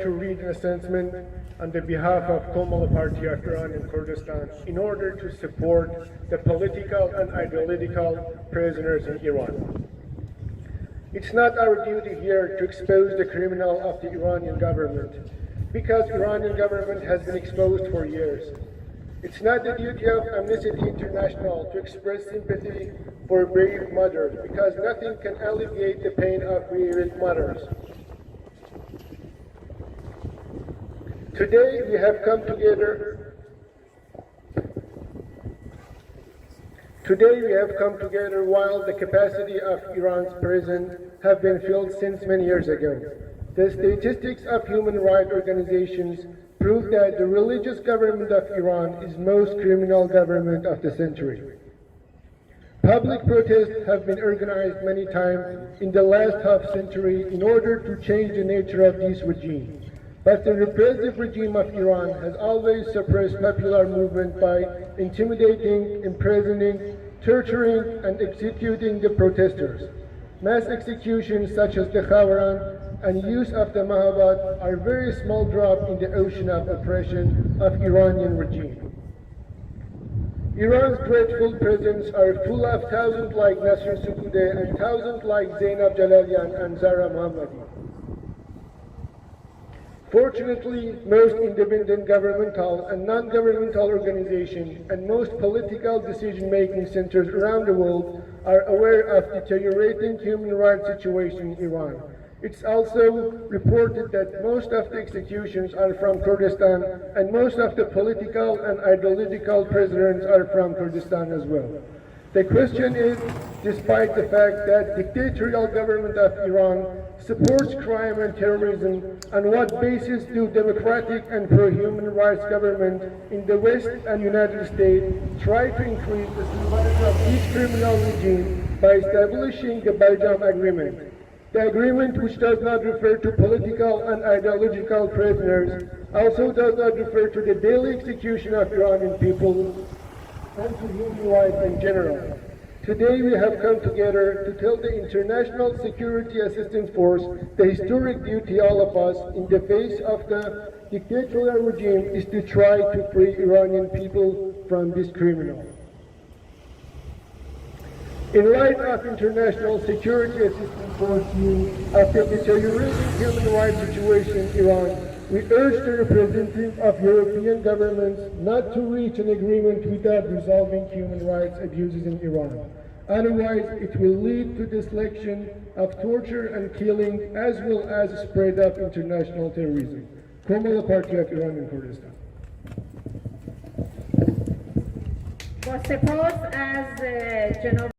to read an statement on the behalf of Komal Party of Iran in Kurdistan in order to support the political and ideological prisoners in Iran. It's not our duty here to expose the criminal of the Iranian government, because Iranian government has been exposed for years. It's not the duty of Amnesty International to express sympathy for bereaved mothers, because nothing can alleviate the pain of bereaved mothers. Today we have come together while the capacity of Iran's prison have been filled since many years ago. The statistics of human rights organizations prove that the religious government of Iran is most criminal government of the century. Public protests have been organized many times in the last half century in order to change the nature of this regime. But the repressive regime of Iran has always suppressed popular movement by intimidating, imprisoning, torturing, and executing the protesters. Mass executions such as the Khawaran and use of the Mahabad are a very small drop in the ocean of oppression of Iranian regime. Iran's dreadful prisons are full of thousands like Nasr Sotoudeh and thousands like Zainab Jalalian and Zahra Mohammadi. Fortunately, most independent governmental and non-governmental organizations and most political decision-making centers around the world are aware of deteriorating human rights situation in Iran. It's also reported that most of the executions are from Kurdistan and most of the political and ideological prisoners are from Kurdistan as well. The question is, despite the fact that dictatorial government of Iran supports crime and terrorism, on what basis do democratic and pro-human rights government in the West and United States try to increase the survival of this criminal regime by establishing the Baijam Agreement? The agreement, which does not refer to political and ideological prisoners, also does not refer to the daily execution of Iranian people and to human rights in general. Today we have come together to tell the International Security Assistance Force the historic duty all of us in the face of the dictatorial regime is to try to free Iranian people from this criminal. In light of International Security Assistance Force news of the deteriorating human rights situation in Iran, we urge the representatives of European governments not to reach an agreement without resolving human rights abuses in Iran. Otherwise, it will lead to the selection of torture and killing as well as spread of international terrorism. کومه Party of Iran in Kurdistan. با سپاس از جناب